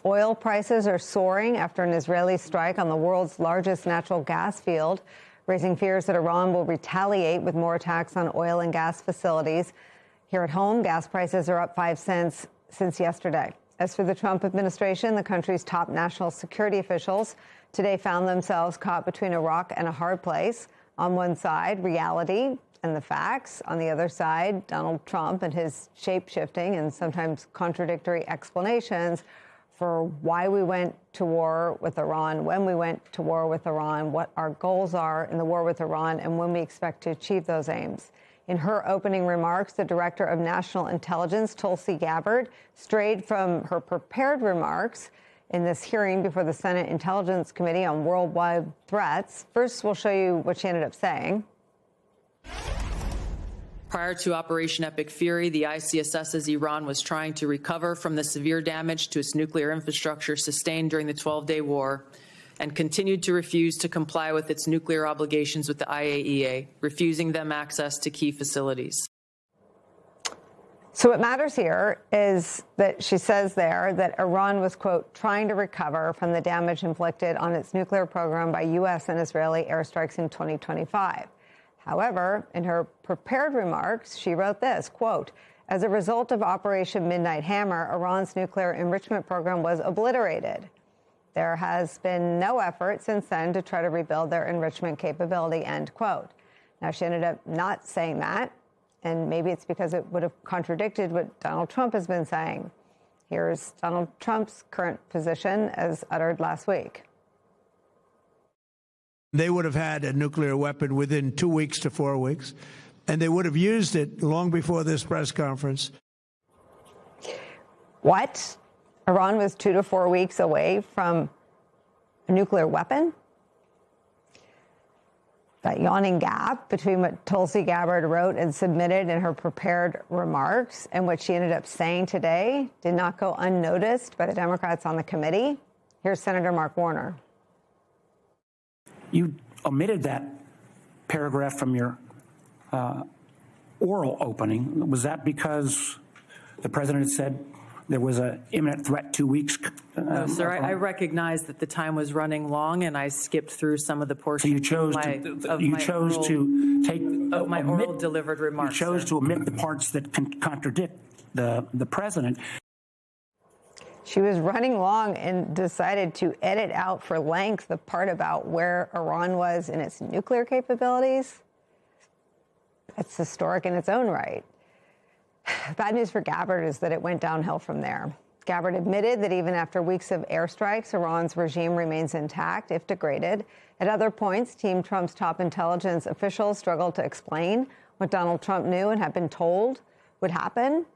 Oil prices are soaring after an Israeli strike on the world's largest natural gas field, raising fears that Iran will retaliate with more attacks on oil and gas facilities. Here at home, gas prices are up 5 cents since yesterday. As for the Trump administration, the country's top national security officials today found themselves caught between a rock and a hard place. On one side, reality and the facts. On the other side, Donald Trump and his shape-shifting and sometimes contradictory explanations for why we went to war with Iran, when we went to war with Iran, what our goals are in the war with Iran, and when we expect to achieve those aims. In her opening remarks, the Director of National Intelligence, Tulsi Gabbard, strayed from her prepared remarks in this hearing before the Senate Intelligence Committee on worldwide threats. First, we'll show you what she ended up saying. Prior to Operation Epic Fury, the ICS says Iran was trying to recover from the severe damage to its nuclear infrastructure sustained during the 12-day war and continued to refuse to comply with its nuclear obligations with the IAEA, refusing them access to key facilities. So what matters here is that she says there that Iran was, quote, trying to recover from the damage inflicted on its nuclear program by U.S. and Israeli airstrikes in 2025. However, in her prepared remarks, she wrote this, quote, as a result of Operation Midnight Hammer, Iran's nuclear enrichment program was obliterated. There has been no effort since then to try to rebuild their enrichment capability, end quote. Now, she ended up not saying that, and maybe it's because it would have contradicted what Donald Trump has been saying. Here's Donald Trump's current position as uttered last week. They would have had a nuclear weapon within 2 weeks to 4 weeks, and they would have used it long before this press conference. What? Iran was 2 to 4 weeks away from a nuclear weapon? That yawning gap between what Tulsi Gabbard wrote and submitted in her prepared remarks and what she ended up saying today did not go unnoticed by the Democrats on the committee. Here's Senator Mark Warner. You omitted that paragraph from your oral opening. Was that because the president had said there was an imminent threat 2 weeks? No, sir. I recognize that the time was running long, and I skipped through some of the portions. So you chose to take my oral delivered remarks. You chose to omit the parts that contradict the president. She was running long and decided to edit out for length the part about where Iran was in its nuclear capabilities. That's historic in its own right. Bad news for Gabbard is that it went downhill from there. Gabbard admitted that even after weeks of airstrikes, Iran's regime remains intact, if degraded. At other points, Team Trump's top intelligence officials struggled to explain what Donald Trump knew and had been told would happen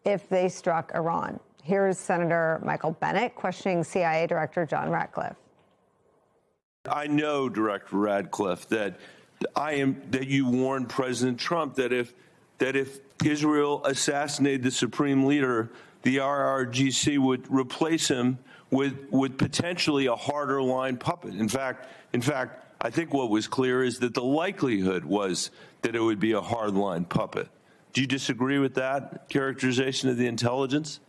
if they struck Iran. Here's Senator Michael Bennet questioning CIA Director John Ratcliffe. I know, Director Ratcliffe, that you warned President Trump that if Israel assassinated the supreme leader, the IRGC would replace him with potentially a harder line puppet. In fact, I think what was clear is that the likelihood was that it would be a hard line puppet. Do you disagree with that characterization of the intelligence?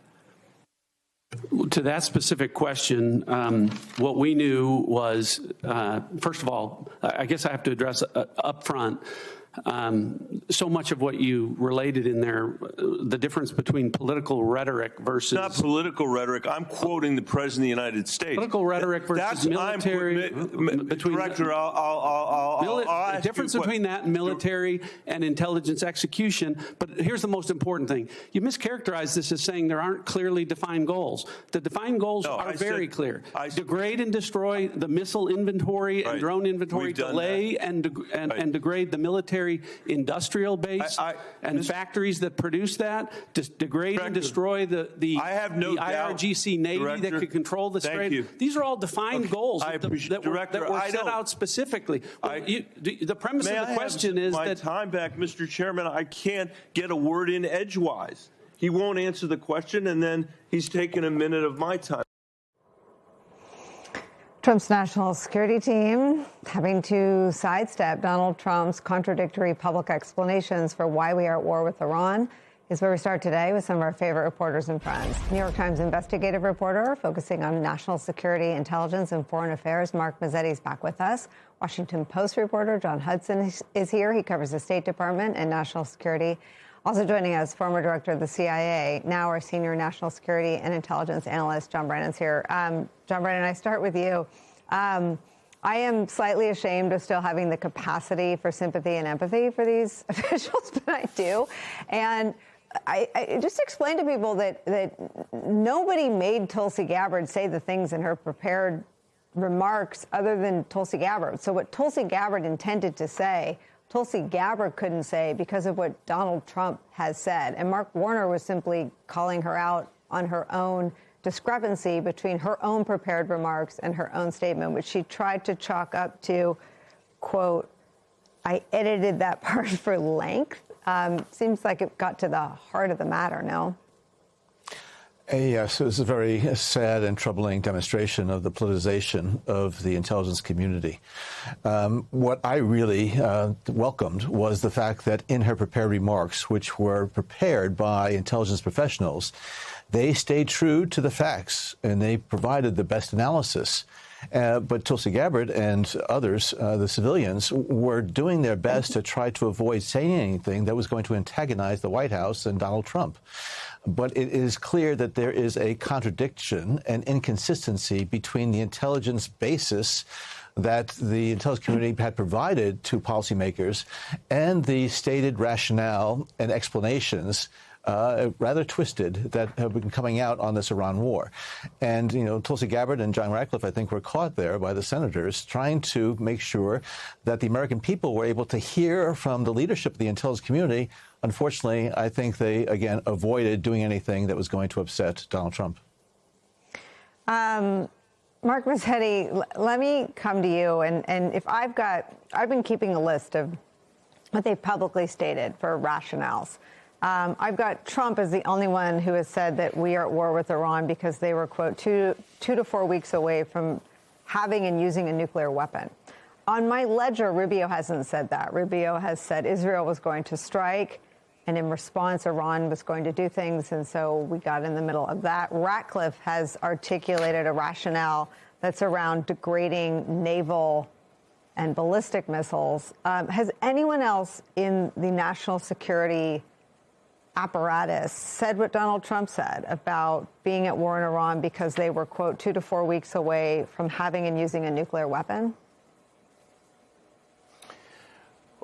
To that specific question, what we knew was, first of all, I guess I have to address up front, so much of what you related in there, the difference between political rhetoric versus... Not political rhetoric. I'm quoting the President of the United States. Political rhetoric versus military... Director, I'll ask the difference between that and military and intelligence execution. But here's the most important thing. You mischaracterized this as saying there aren't clearly defined goals. The defined goals are very clear. Degrade and destroy the missile inventory and drone inventory, delay and degrade the military industrial base and factories that produce that, degrade and destroy the IRGC Navy that could control the Strait. These are all defined goals that were set out specifically. The premise of the question is that... time back, Mr. Chairman, I can't get a word in edgewise. He won't answer the question, and then he's taken a minute of my time. Trump's national security team having to sidestep Donald Trump's contradictory public explanations for why we are at war with Iran is where we start today with some of our favorite reporters and friends. New York Times investigative reporter focusing on national security, intelligence, and foreign affairs, Mark Mazzetti is back with us. Washington Post reporter John Hudson is here. He covers the State Department and national security. Also joining us, former director of the CIA, now our senior national security and intelligence analyst, John Brennan's here. John Brennan, I start with you. I am slightly ashamed of still having the capacity for sympathy and empathy for these officials, but I do. And I just explained to people that nobody made Tulsi Gabbard say the things in her prepared remarks other than Tulsi Gabbard. So what Tulsi Gabbard intended to say, Tulsi Gabbard couldn't say because of what Donald Trump has said. And Mark Warner was simply calling her out on her own discrepancy between her own prepared remarks and her own statement, which she tried to chalk up to, quote, I edited that part for length. Seems like it got to the heart of the matter, no? Yes, it was a very sad and troubling demonstration of the politicization of the intelligence community. What I really welcomed was the fact that in her prepared remarks, which were prepared by intelligence professionals, they stayed true to the facts and they provided the best analysis. But Tulsi Gabbard and others, the civilians, were doing their best to try to avoid saying anything that was going to antagonize the White House and Donald Trump. But it is clear that there is a contradiction and inconsistency between the intelligence basis that the intelligence community had provided to policymakers and the stated rationale and explanations, rather twisted, that have been coming out on this Iran war. And, you know, Tulsi Gabbard and John Ratcliffe, I think, were caught there by the senators trying to make sure that the American people were able to hear from the leadership of the intelligence community. Unfortunately, I think they, again, avoided doing anything that was going to upset Donald Trump. Mark Mazzetti, let me come to you. And if I've been keeping a list of what they've publicly stated for rationales. I've got Trump as the only one who has said that we are at war with Iran because they were, quote, two to 4 weeks away from having and using a nuclear weapon. On my ledger, Rubio hasn't said that. Rubio has said Israel was going to strike, and in response, Iran was going to do things, and so we got in the middle of that. Ratcliffe has articulated a rationale that's around degrading naval and ballistic missiles. Has anyone else in the national security apparatus said what Donald Trump said about being at war in Iran because they were, quote, 2 to 4 weeks away from having and using a nuclear weapon?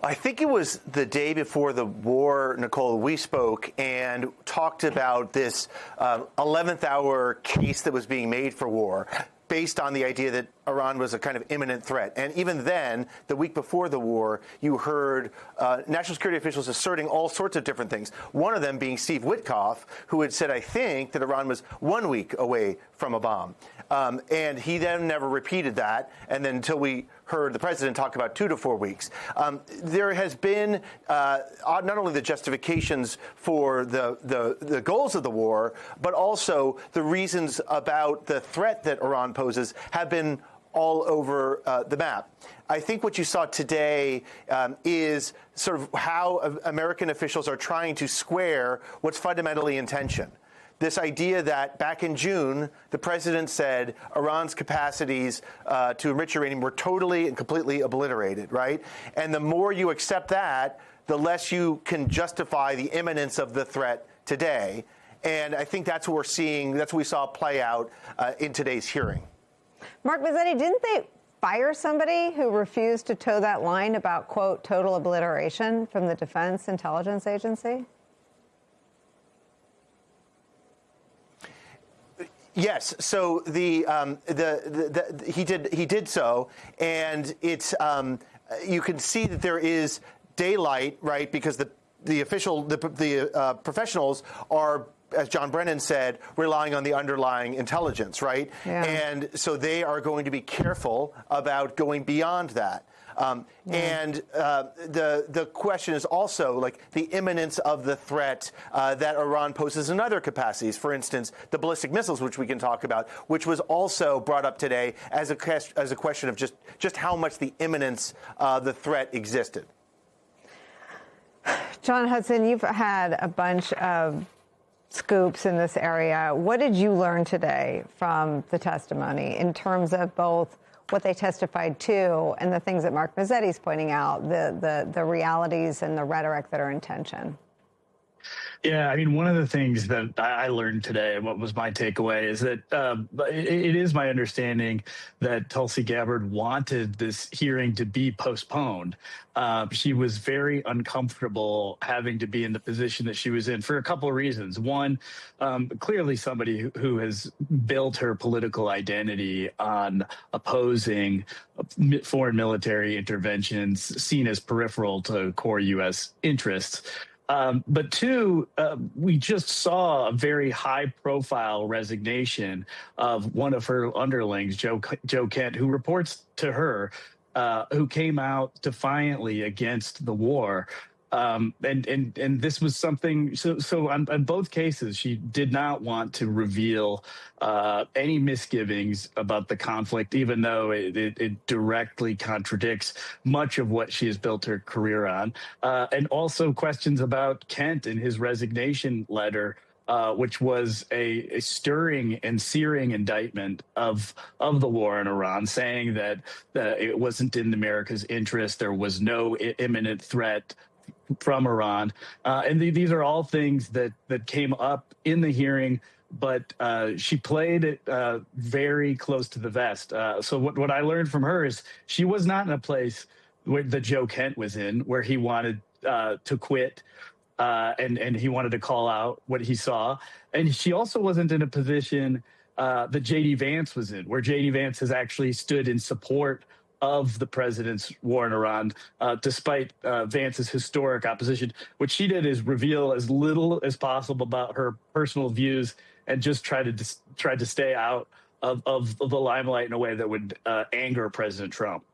I think it was the day before the war, Nicole, we spoke and talked about this 11th hour case that was being made for war, based on the idea that Iran was a kind of imminent threat. And even then, the week before the war, you heard national security officials asserting all sorts of different things. One of them being Steve Witkoff, who had said, I think, that Iran was 1 week away from a bomb. And he then never repeated that, and then until we heard the president talk about 2 to 4 weeks. There has been not only the justifications for the goals of the war, but also the reasons about the threat that Iran poses have been all over the map. I think what you saw today is sort of how American officials are trying to square what's fundamentally in tension. This idea that back in June, the president said Iran's capacities to enrich uranium were totally and completely obliterated, right? And the more you accept that, the less you can justify the imminence of the threat today. And I think that's what we're seeing, that's what we saw play out in today's hearing. Mark Mazzetti, didn't they fire somebody who refused to toe that line about, quote, total obliteration from the Defense Intelligence Agency? Yes. So he did so, and it's you can see that there is daylight, right? Because the professionals are, as John Brennan said, relying on the underlying intelligence, right? Yeah. And so they are going to be careful about going beyond that. And the question is also like the imminence of the threat that Iran poses in other capacities. For instance, the ballistic missiles, which we can talk about, which was also brought up today as a question of just how much the imminence of the threat existed. John Hudson, you've had a bunch of scoops in this area. What did you learn today from the testimony in terms of both what they testified to and the things that Mark Mazzetti's pointing out, the realities and the rhetoric that are in tension? Yeah, I mean, one of the things that I learned today, and what was my takeaway, is that it is my understanding that Tulsi Gabbard wanted this hearing to be postponed. She was very uncomfortable having to be in the position that she was in for a couple of reasons. One, clearly somebody who has built her political identity on opposing foreign military interventions seen as peripheral to core U.S. interests. But two, we just saw a very high-profile resignation of one of her underlings, Joe Kent, who reports to her, who came out defiantly against the war. And this was something. So on both cases, she did not want to reveal any misgivings about the conflict, even though it directly contradicts much of what she has built her career on, and also questions about Kent and his resignation letter. Which was a stirring and searing indictment of the war in Iran, saying that it wasn't in America's interest. There was no imminent threat from Iran. And these are all things that came up in the hearing, but she played it very close to the vest. So what I learned from her is she was not in a place where the Joe Kent was in, where he wanted to quit. And he wanted to call out what he saw. And she also wasn't in a position that J.D. Vance was in, where J.D. Vance has actually stood in support of the president's war in Iran, despite Vance's historic opposition. What she did is reveal as little as possible about her personal views and just tried to stay out of the limelight in a way that would anger President Trump.